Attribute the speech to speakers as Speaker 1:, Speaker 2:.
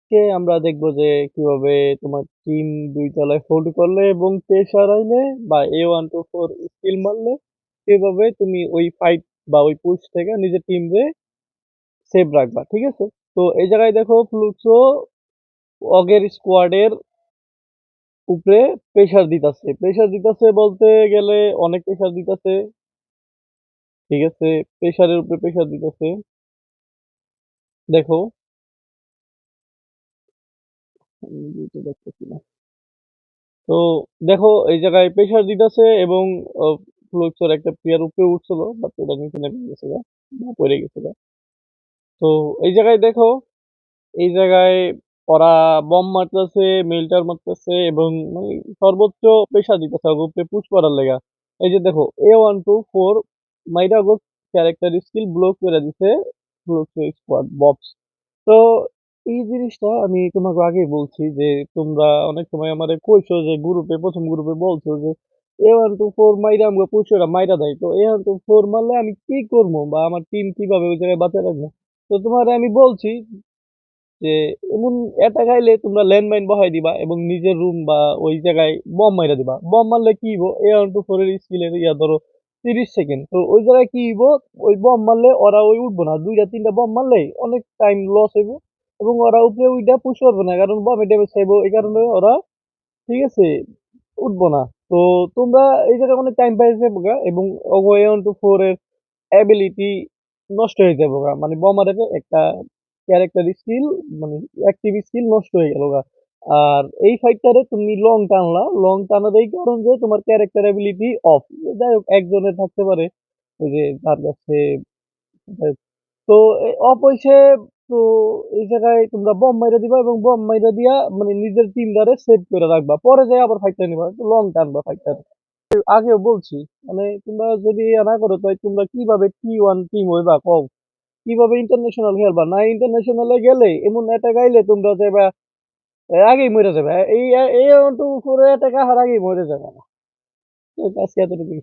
Speaker 1: আজকে আমরা দেখবো যে কিভাবে তোমার টিম ২ তলায় হোল্ড করলে এবং প্রেসার আইলে বা A124 স্কিল মারলে কিভাবে তুমি ওই ফাইট বা ওই পুশ থেকে নিজের টিম রে সেভ রাখবা, ঠিক আছে? তো এই জায়গায় দেখো ফ্লুক্সো অগের স্কোয়াডের উপরে প্রেসার দিতাছে বলতে গেলে অনেক প্রেসার দিতাছে, ঠিক আছে? প্রেসারের উপরে প্রেসার দিতাছে, দেখো। দেখতেছি না। তো দেখো এই জায়গায় প্রেসার দিতেছে এবং ফ্লুক্সোর একটা প্লেয়ার উপরে উঠছিল বাট ওটা নিচে নেমে গেছে গা, বা পড়ে গেছে গা। তো এই জায়গায় দেখো, এই জায়গায় ওরা বম মারতেছে, মিল্টার মারতেছে এবং মানে সর্বোচ্চ প্রেসার দিতেছে ওর উপরে পুশ করার লেগা। এই যে দেখো A124 মাইরা গো ক্যারেক্টার স্কিল ব্লক করে দিছে ফ্লুক্সো স্কোয়াড বক্স। তো এই জিনিসটা আমি তোমাকে আগেই বলছি যে তোমরা অনেক সময় আমারে কইছো যে গ্রুপে প্রথম গ্রুপে বলছো যে A124 মাইরা আমগো পুষরা মাইরা দেয়, তো A124 মারলে আমি কি করবো বা আমার টিম কিভাবে ওই জায়গায় বাঁচিয়ে রাখবো? তো তোমারে আমি বলছি যে এমন অ্যাটাক আইলে তোমরা ল্যান্ডমাইন বহাই দিবা এবং নিজের রুম বা ওই জায়গায় বম মাইরা দিবা। বম মারলে কি হইব, A124 এর স্কিলের ইয়া ধরো 30 সেকেন্ড, তো ওই জায়গায় কি হইব, ওই বম মারলে ওরা ওই উঠবো না, 2টা 3টা বম মারলেই অনেক টাইম লস হইব এবং ওরা উপরে উইটা পুশ করবে না কারণ বমে ড্যামেজ খাইবো, এই কারণে ওরা, ঠিক আছে, উঠবো না। তো তোমরা এই জায়গায় অনেক টাইম পাই যাবো গা এবং A124 এর অ্যাবিলিটি নষ্ট হয়ে যাবো গা, মানে বোমারের একটা ক্যারেক্টার স্কিল, মানে অ্যাক্টিভ স্কিল নষ্ট হয়ে গেল গা। আর এই ফাইটটারে তুমি লং টানলা, লং টানার এই কারণ যে তোমার ক্যারেক্টার অ্যাবিলিটি অফ। যাই হোক একজনের থাকতে পারে ওই যে তার কাছে, তো অফ হইছে। তো এই জায়গায় তোমরা বম মাইরা দিবা এবং বম মাইরা দিয়া মানে নিজের টিমটারে সেভ করে রাখবা, পরে যাই আবার ফাইটটা নিবা, লং টানবা ফাইটটা। আগেও বলছি, মানে তোমরা যদি ইয়া না করো তাই তোমরা কিভাবে T1 টিম হইবা কও? কিভাবে ইন্টারন্যাশনাল খেলবা? না ইন্টারন্যাশনালে গেলে এমন অ্যাটাক আইলে তোমরা যাইবা আগেই মরে যাবে। এই এই অন্টু করে অ্যাটাক আসার আগেই মরে যাবে না। আজকে এতটুকু।